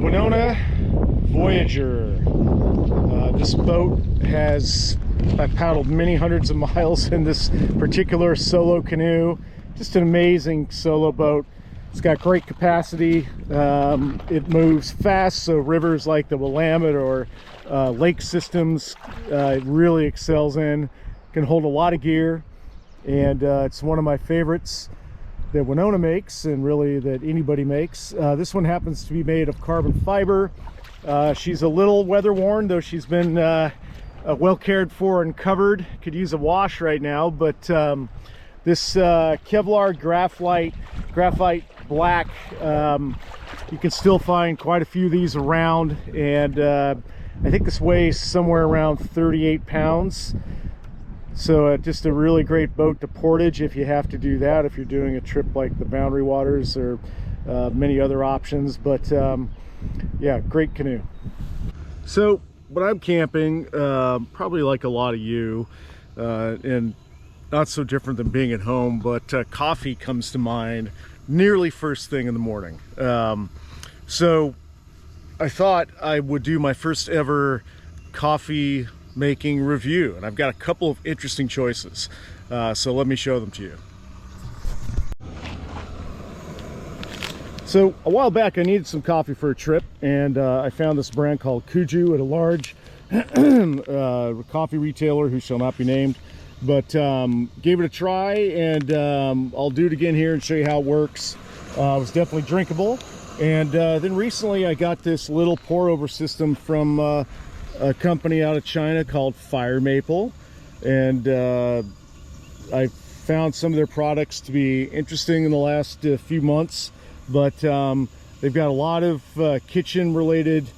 Wenonah Voyager. This boat I've paddled many hundreds of miles in this particular solo canoe. Just an amazing solo boat. It's got great capacity. It moves fast, so rivers like the Willamette or lake systems it really excels in. Can hold a lot of gear, and it's one of my favorites that Wenonah makes, and really that anybody makes. This one happens to be made of carbon fiber. She's a little weather worn, though she's been well cared for and covered. Could use a wash right now, but this Kevlar graphite black, you can still find quite a few of these around, and I think this weighs somewhere around 38 pounds. So just a really great boat to portage if you have to do that, if you're doing a trip like the Boundary Waters or many other options. But yeah, great canoe. So when I'm camping, probably like a lot of you, and not so different than being at home, but coffee comes to mind nearly first thing in the morning. So I thought I would do my first ever coffee making review, and I've got a couple of interesting choices, so let me show them to you. So a while back I needed some coffee for a trip, and I found this brand called Kuju at a large coffee retailer who shall not be named, but gave it a try, and I'll do it again here and show you how it works. It was definitely drinkable. And then recently I got this little pour over system from a company out of China called Firemaple, and I found some of their products to be interesting in the last few months, but they've got a lot of kitchen related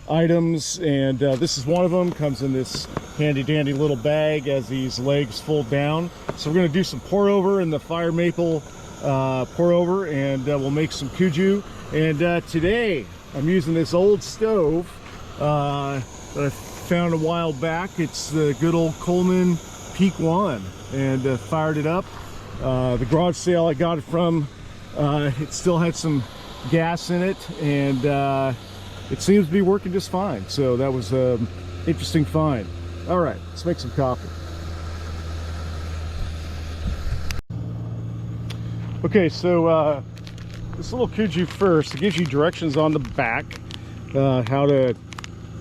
items, and this is one of them. Comes in this handy dandy little bag as these legs fold down. So we're going to do some pour over in the Firemaple pour over, and we'll make some Kuju. And today I'm using this old stove that I found a while back. It's the good old Coleman Peak 1, and fired it up. The garage sale I got it from, it still had some gas in it, and it seems to be working just fine. So that was an interesting find. All right, let's make some coffee. Okay, so this little Kuju first, it gives you directions on the back, how to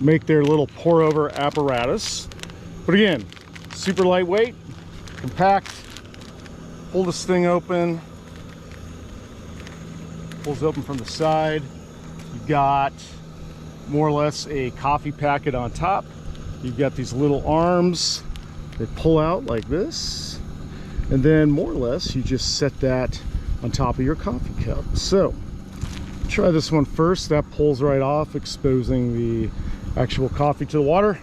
make their little pour over apparatus. But again, super lightweight, compact. Pull this thing open, pulls open from the side. You've got more or less a coffee packet on top. You've got these little arms that pull out like this, and then more or less you just set that on top of your coffee cup. So try this one first. That pulls right off, exposing the actual coffee to the water.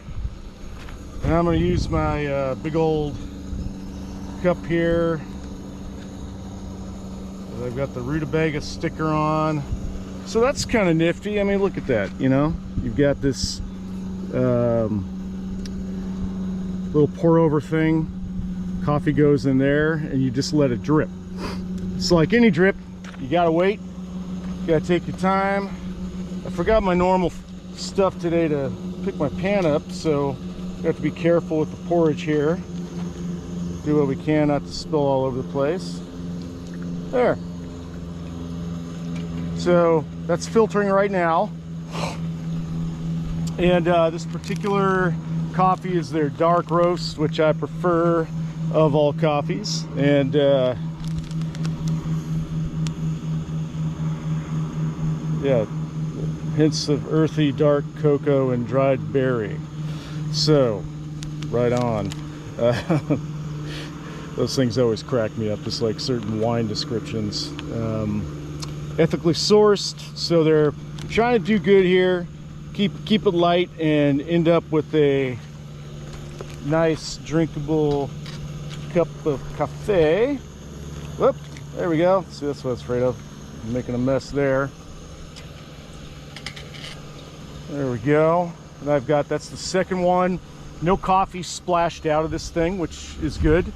And I'm going to use my big old cup here. I've got the rutabaga sticker on, so that's kind of nifty. I mean, look at that, you know, you've got this little pour over thing. Coffee goes in there, and you just let it drip. It's like any drip, you gotta wait, you gotta take your time. I forgot my normal stuff today to pick my pan up, so we have to be careful with the porridge here. Do what we can not to spill all over the place. There. So that's filtering right now. And this particular coffee is their dark roast, which I prefer of all coffees. And yeah, hints of earthy dark cocoa and dried berry. So right on. Those things always crack me up, just like certain wine descriptions. Ethically sourced, so they're trying to do good here. Keep it light and end up with a nice drinkable cup of cafe. Whoop, there we go. See, that's what I was afraid of. I'm making a mess there. There we go. And I've got, that's the second one. No coffee splashed out of this thing, which is good.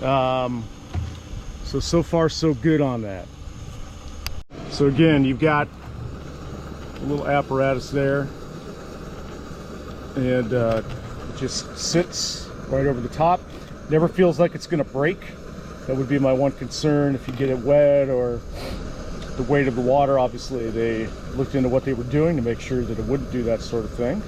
So far so good on that. So again, you've got a little apparatus there, and it just sits right over the top. Never feels like it's going to break. That would be my one concern if you get it wet, or the weight of the water. Obviously they looked into what they were doing to make sure that it wouldn't do that sort of thing.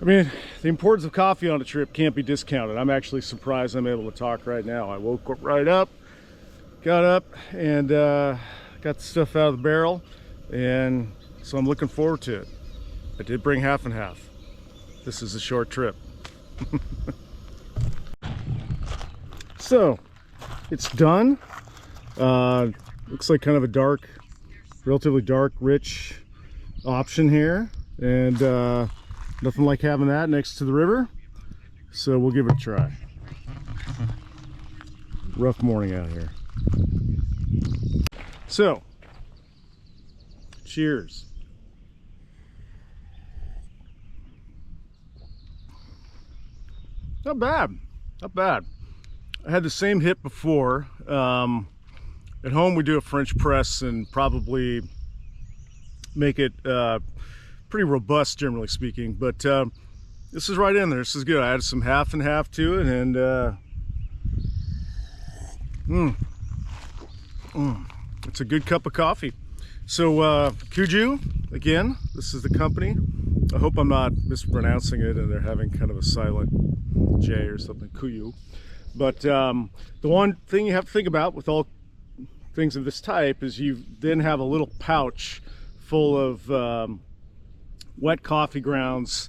I mean, the importance of coffee on a trip can't be discounted. I'm actually surprised I'm able to talk right now. I woke right up, got up, and got the stuff out of the barrel, and so I'm looking forward to it. I did bring half and half. This is a short trip. So it's done. Looks like kind of a dark, relatively dark, rich option here, and nothing like having that next to the river, so we'll give it a try. Rough morning out here. So, cheers. Not bad, not bad. I had the same hit before. At home we do a French press and probably make it pretty robust, generally speaking, but this is right in there. This is good. I added some half and half to it, and it's a good cup of coffee. So Kuju, again, this is the company. I hope I'm not mispronouncing it and they're having kind of a silent J or something, Kuju. But the one thing you have to think about with all things of this type is you then have a little pouch full of wet coffee grounds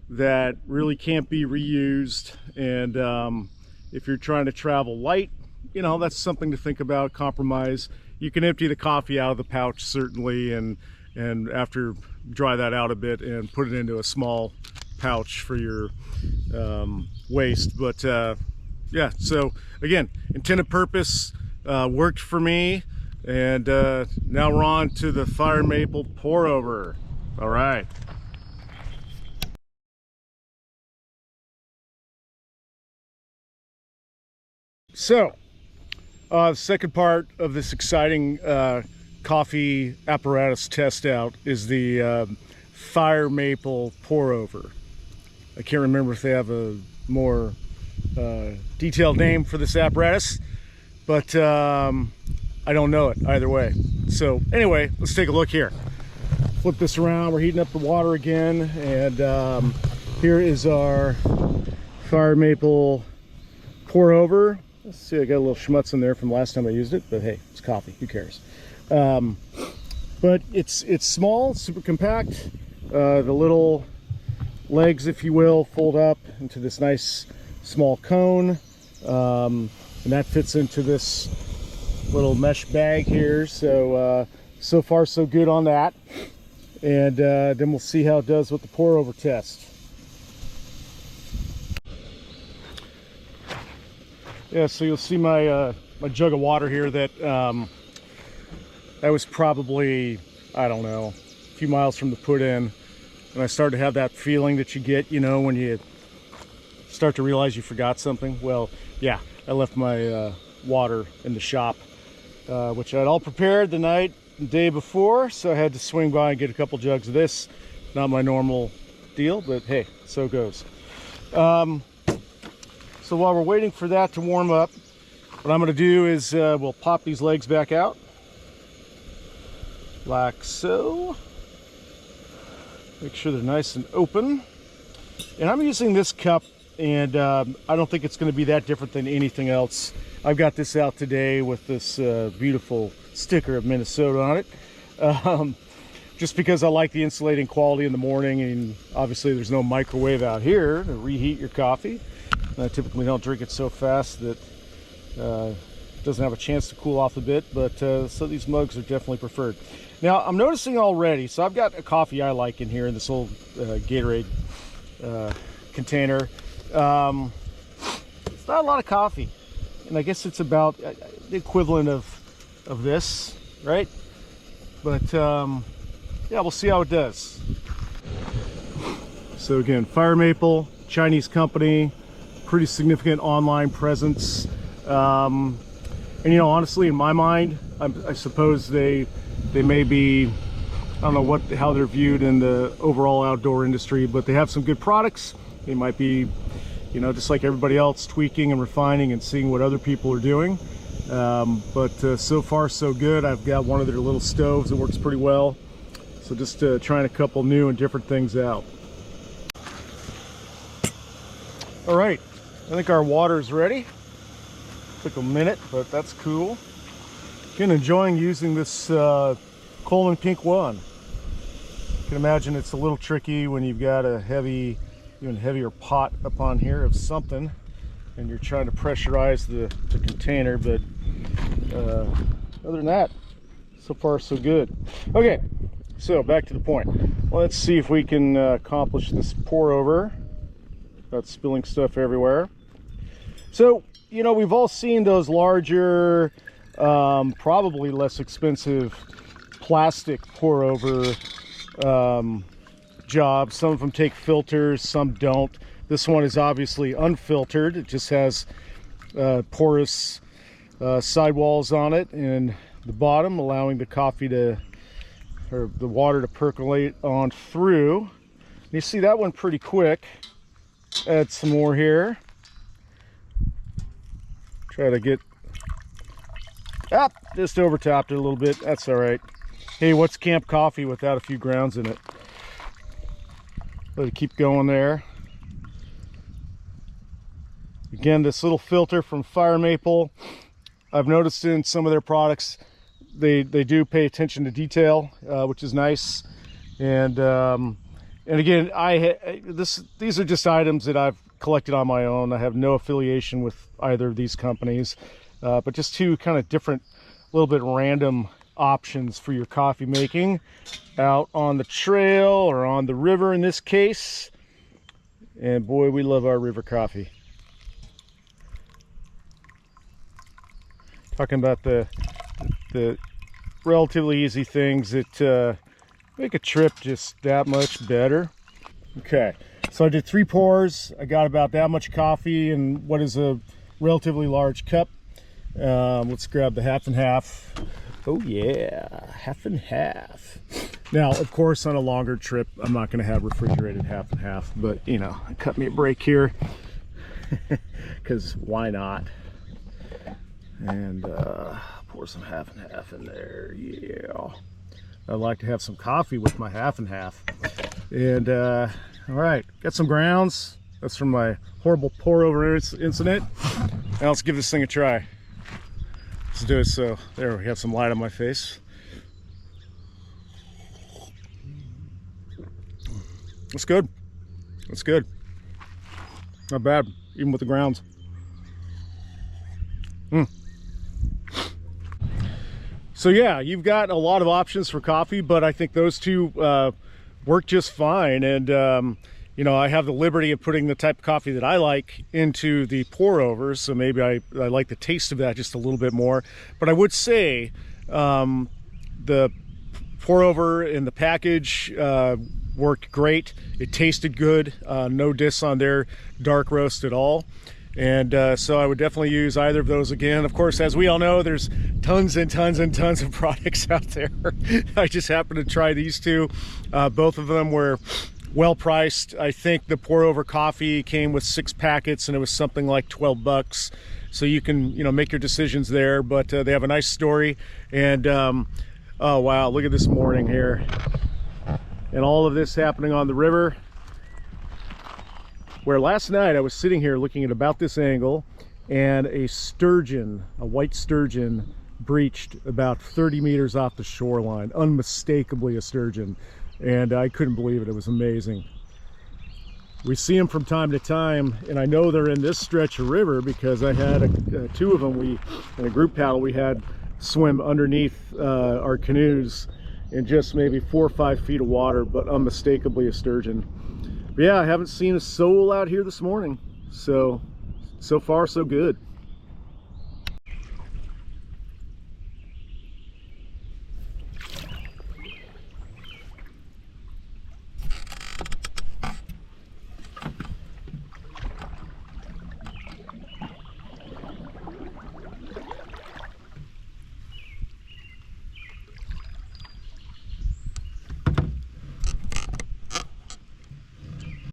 that really can't be reused, and if you're trying to travel light, you know, that's something to think about. Compromise. You can empty the coffee out of the pouch, certainly, and after dry that out a bit and put it into a small pouch for your waste. But yeah, so again, intended purpose worked for me, and now we're on to the Firemaple pour over. All right. So the second part of this exciting coffee apparatus test out is the Firemaple pour over. I can't remember if they have a more detailed name for this apparatus, but I don't know it either way. So anyway, let's take a look here. Flip this around. We're heating up the water again, and here is our Firemaple pour over. Let's see, I got a little schmutz in there from last time I used it, but hey, it's coffee, who cares? But it's small, super compact. The little legs, if you will, fold up into this nice small cone, and that fits into this little mesh bag here. So so far so good on that, and then we'll see how it does with the pour over test. Yeah, so you'll see my my jug of water here that that was probably, I don't know, a few miles from the put in, and I started to have that feeling that you get, you know, when you start to realize you forgot something. Well, yeah, I left my water in the shop, which I'd all prepared the day before, so I had to swing by and get a couple jugs of this. Not my normal deal, but hey, so it goes. So while we're waiting for that to warm up, what I'm going to do is we'll pop these legs back out, like so. Make sure they're nice and open. And I'm using this cup, and I don't think it's going to be that different than anything else. I've got this out today with this beautiful sticker of Minnesota on it. Just because I like the insulating quality in the morning, and obviously there's no microwave out here to reheat your coffee. I typically don't drink it so fast that it doesn't have a chance to cool off a bit, but so these mugs are definitely preferred. Now I'm noticing already, so I've got a coffee I like in here in this old Gatorade container. It's not a lot of coffee, and I guess it's about the equivalent of this, right? But yeah, we'll see how it does. So again, Firemaple, Chinese company, pretty significant online presence, and you know, honestly, in my mind, I suppose they may be I don't know how they're viewed in the overall outdoor industry, but they have some good products. They might be, you know, just like everybody else, tweaking and refining and seeing what other people are doing. But so far so good. I've got one of their little stoves that works pretty well. So just trying a couple new and different things out. All right, I think our water's ready. Took a minute, but that's cool. Again, enjoying using this Coleman Pink 1. You can imagine it's a little tricky when you've got a heavy, even heavier pot up on here of something, and you're trying to pressurize the container. But other than that, so far so good. Okay, so back to the point. Let's see if we can accomplish this pour over without spilling stuff everywhere. So, you know, we've all seen those larger, probably less expensive plastic pour over jobs. Some of them take filters, some don't. This one is obviously unfiltered. It just has porous sidewalls on it and the bottom, allowing the coffee to, or the water to percolate on through. You see that one pretty quick. Add some more here. Try to get up, just over topped it a little bit. That's all right. Hey, what's camp coffee without a few grounds in it? Let it keep going there. Again, this little filter from Firemaple, I've noticed in some of their products they do pay attention to detail, which is nice. And again, these are just items that I've collected on my own. I have no affiliation with either of these companies, but just two kind of different, little bit random options for your coffee making out on the trail or on the river in this case. And boy, we love our river coffee. Talking about the relatively easy things that make a trip just that much better. Okay, so I did 3 pours. I got about that much coffee in what is a relatively large cup. Let's grab the half and half. Oh yeah, half and half. Now, of course, on a longer trip, I'm not going to have refrigerated half and half, but you know, cut me a break here because why not? And pour some half and half in there. Yeah, I like to have some coffee with my half and half. And all right, got some grounds. That's from my horrible pour over incident. Now let's give this thing a try. Let's do it. So there, we have some light on my face. That's good. That's good. Not bad, even with the grounds. So yeah, you've got a lot of options for coffee, but I think those two work just fine. And you know, I have the liberty of putting the type of coffee that I like into the pour over, so maybe I like the taste of that just a little bit more. But I would say the pour over in the package worked great. It tasted good. No diss on their dark roast at all. And so I would definitely use either of those again. Of course, as we all know, there's tons and tons and tons of products out there. I just happened to try these two. Both of them were well priced. I think the pour over coffee came with 6 packets and it was something like 12 bucks. So you can, you know, make your decisions there, but they have a nice story. And oh wow, look at this morning here. And all of this happening on the river, where last night I was sitting here looking at about this angle and a sturgeon, a white sturgeon, breached about 30 meters off the shoreline. Unmistakably a sturgeon. And I couldn't believe it. It was amazing. We see them from time to time, and I know they're in this stretch of river because I had 2 of them. In a group paddle, we had swim underneath our canoes in just maybe 4 or 5 feet of water, but unmistakably a sturgeon. But yeah, I haven't seen a soul out here this morning, so far so good.